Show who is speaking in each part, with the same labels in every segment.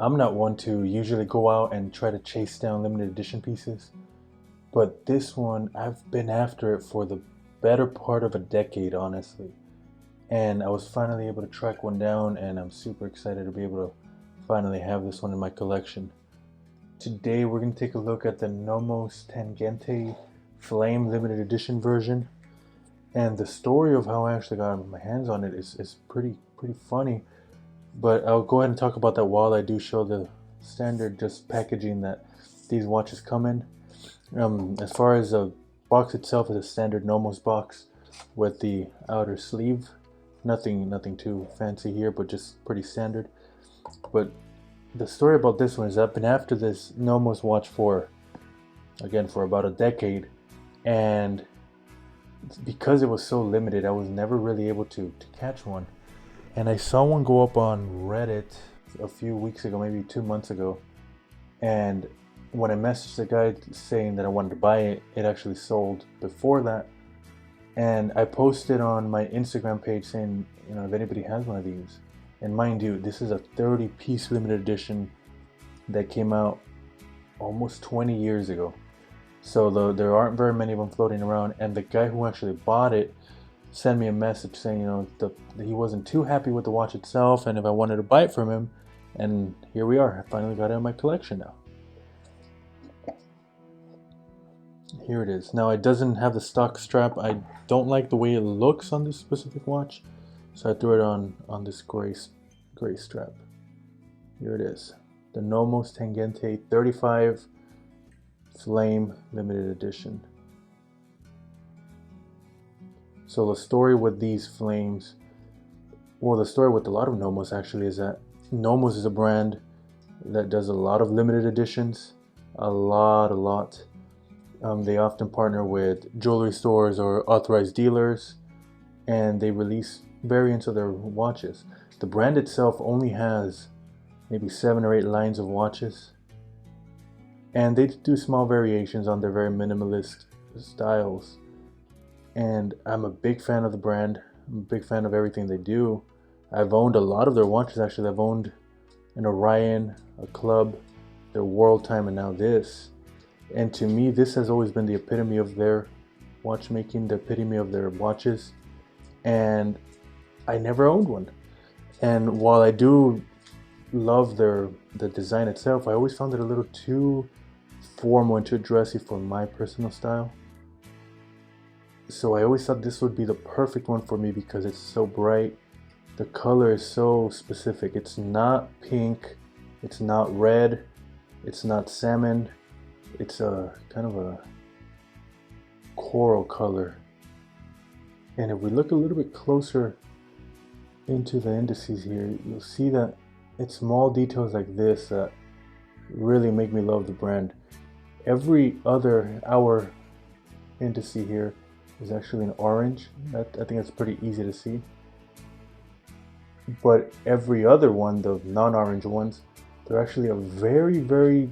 Speaker 1: I'm not one to usually go out and try to chase down limited edition pieces, but this one, I've been after it for the better part of a decade, honestly. And I was finally able to track one down, and I'm super excited to be able to finally have this one in my collection. Today, we're going to take a look at the Nomos Tangente Flame limited edition version. And the story of how I actually got my hands on it is pretty funny. But I'll go ahead and talk about that while I do show the standard just packaging that these watches come in. As far as the box itself, is a standard Nomos box with the outer sleeve. Nothing too fancy here, but just pretty standard. But the story about this one is I've been after this Nomos watch for about a decade, and because it was so limited, I was never really able to catch one. And I saw one go up on Reddit a few weeks ago, maybe 2 months ago. And when I messaged the guy saying that I wanted to buy it, it actually sold before that. And I posted on my Instagram page saying, if anybody has one of these. And mind you, this is a 30-piece limited edition that came out almost 20 years ago. So there aren't very many of them floating around. And the guy who actually bought it sent me a message saying, he wasn't too happy with the watch itself, and if I wanted to buy it from him. And here we are. I finally got it in my collection now. Here it is. Now, it doesn't have the stock strap. I don't like the way it looks on this specific watch, so I threw it on this gray strap. Here it is. The Nomos Tangente 35 Flame limited edition. So the story with these flames, the story with a lot of Nomos actually, is that Nomos is a brand that does a lot of limited editions, a lot. They often partner with jewelry stores or authorized dealers, and they release variants of their watches. The brand itself only has maybe 7 or 8 lines of watches, and they do small variations on their very minimalist styles. And I'm a big fan of the brand. I'm a big fan of everything they do. I've owned a lot of their watches actually. I've owned an Orion, a Club, their World Time, and now this. And to me, this has always been the epitome of their watchmaking, the epitome of their watches. And I never owned one. And while I do love the design itself, I always found it a little too formal and too dressy for my personal style. So I always thought this would be the perfect one for me because it's so bright. The color is so specific. It's not pink, it's not red, it's not salmon. It's a kind of a coral color. And if we look a little bit closer into the indices here, you'll see that it's small details like this that really make me love the brand. Every other hour indice here is actually an orange. I think that's pretty easy to see. But every other one, the non-orange ones, they're actually a very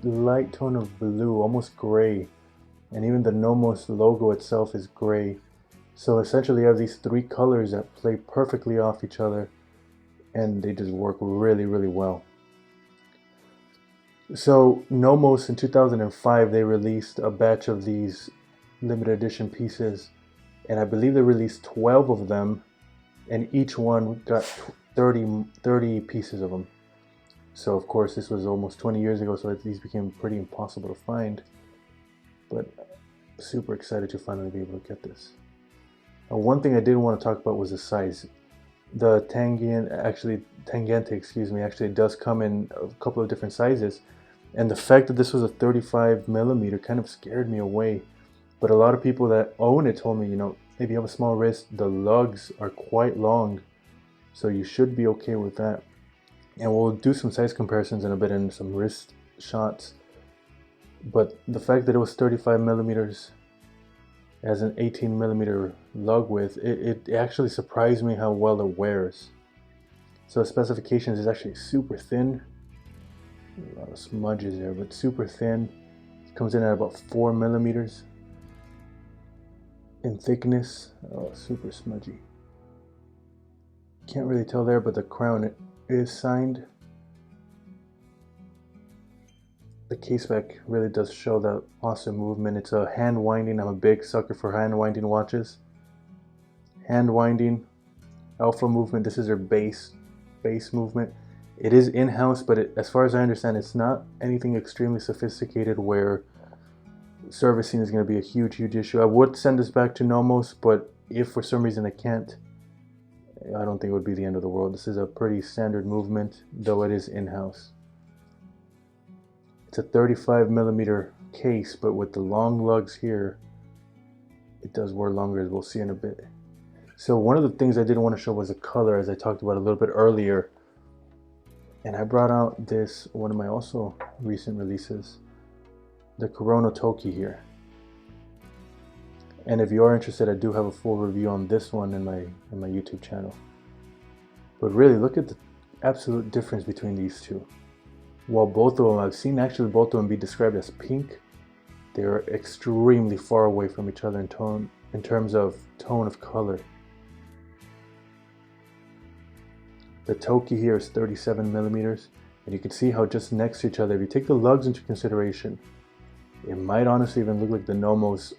Speaker 1: light tone of blue, almost gray. And even the Nomos logo itself is gray. So essentially you have these 3 colors that play perfectly off each other, and they just work really well. So Nomos in 2005, they released a batch of these limited edition pieces, and I believe they released 12 of them, and each one got 30 pieces of them. So of course this was almost 20 years ago, so these became pretty impossible to find. But super excited to finally be able to get this. One thing I did want to talk about was the size. The Tangente actually does come in a couple of different sizes, and the fact that this was a 35 millimeter kind of scared me away. But a lot of people that own it told me, if you have a small wrist, the lugs are quite long, so you should be okay with that. And we'll do some size comparisons in a bit and some wrist shots. But the fact that it was 35 millimeters as an 18 millimeter lug width, it actually surprised me how well it wears. So the specifications is actually super thin. A lot of smudges there, but super thin. It comes in at about 4 millimeters in thickness. Oh, super smudgy. Can't really tell there, but the crown is signed. the case back really does show that awesome movement. It's a hand winding. I'm a big sucker for hand winding watches. Hand winding, alpha movement. This is their base movement. It is in-house, but as far as I understand, it's not anything extremely sophisticated where servicing is going to be a huge issue. I would send this back to Nomos, but if for some reason I can't, I don't think it would be the end of the world. This is a pretty standard movement, though it is in-house. It's a 35mm case, but with the long lugs here, it does wear longer, as we'll see in a bit. So one of the things I did want to show was the color, as I talked about a little bit earlier. And I brought out this, one of my also recent releases, the Corona Toki here. And if you are interested, I do have a full review on this one in my YouTube channel. But really, look at the absolute difference between these two. While both of them, I've seen actually both of them be described as pink, they are extremely far away from each other in terms of tone of color. The Toki here is 37mm, and you can see how just next to each other, if you take the lugs into consideration, it might honestly even look like the Nomos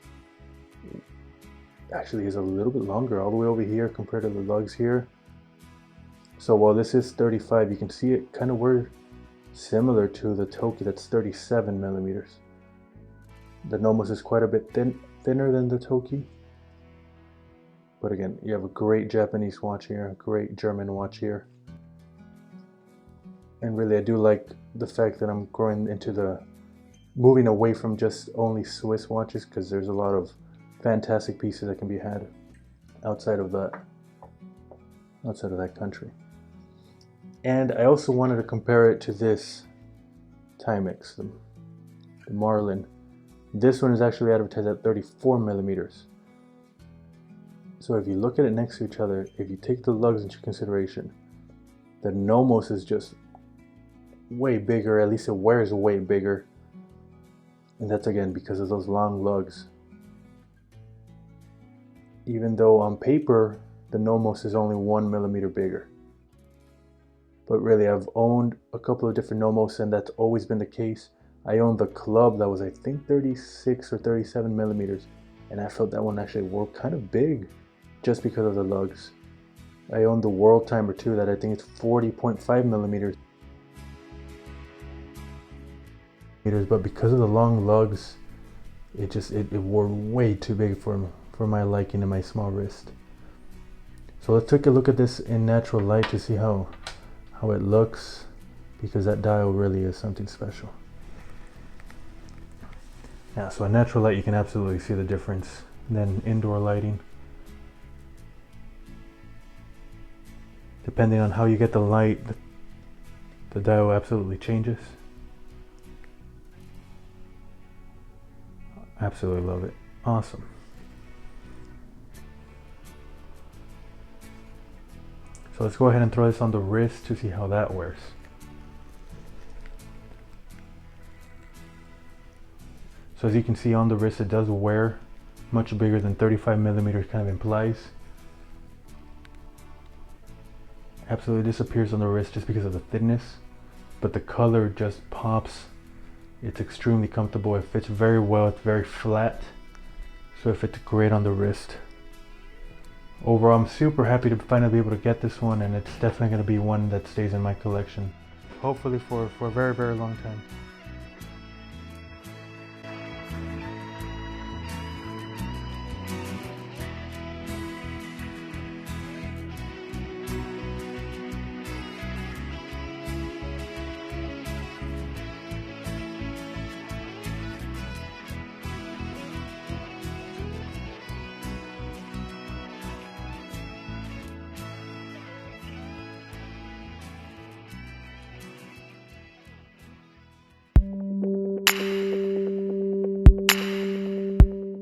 Speaker 1: actually is a little bit longer all the way over here compared to the lugs here. So while this is 35, you can see it kind of were similar to the Toki that's 37mm. The Nomos is quite a bit thinner than the Toki. But again, you have a great Japanese watch here, a great German watch here. And really, I do like the fact that I'm growing into moving away from just only Swiss watches, because there's a lot of fantastic pieces that can be had outside of that country. And I also wanted to compare it to this Timex, the Marlin. This one is actually advertised at 34mm. So if you look at it next to each other, if you take the lugs into consideration, the Nomos is just way bigger, at least it wears way bigger. And that's again because of those long lugs. Even though on paper, the Nomos is only 1mm bigger. But really, I've owned a couple of different Nomos, and that's always been the case. I owned the Club that was, I think, 36 or 37mm, and I felt that one actually wore kind of big just because of the lugs. I owned the World Timer too, that I think it's 40.5mm. But because of the long lugs, it wore way too big for my liking and my small wrist. So let's take a look at this in natural light to see how it looks, because that dial really is something special. Yeah, so in natural light you can absolutely see the difference than indoor lighting. Depending on how you get the light, the dial absolutely changes. Absolutely love it. Awesome. So let's go ahead and throw this on the wrist to see how that wears. So as you can see on the wrist, it does wear much bigger than 35mm kind of implies. Absolutely disappears on the wrist just because of the thinness, but the color just pops. It's extremely comfortable. It fits very well. It's very flat, so it fits great on the wrist. Overall, I'm super happy to finally be able to get this one, and it's definitely going to be one that stays in my collection, hopefully for a very, very long time.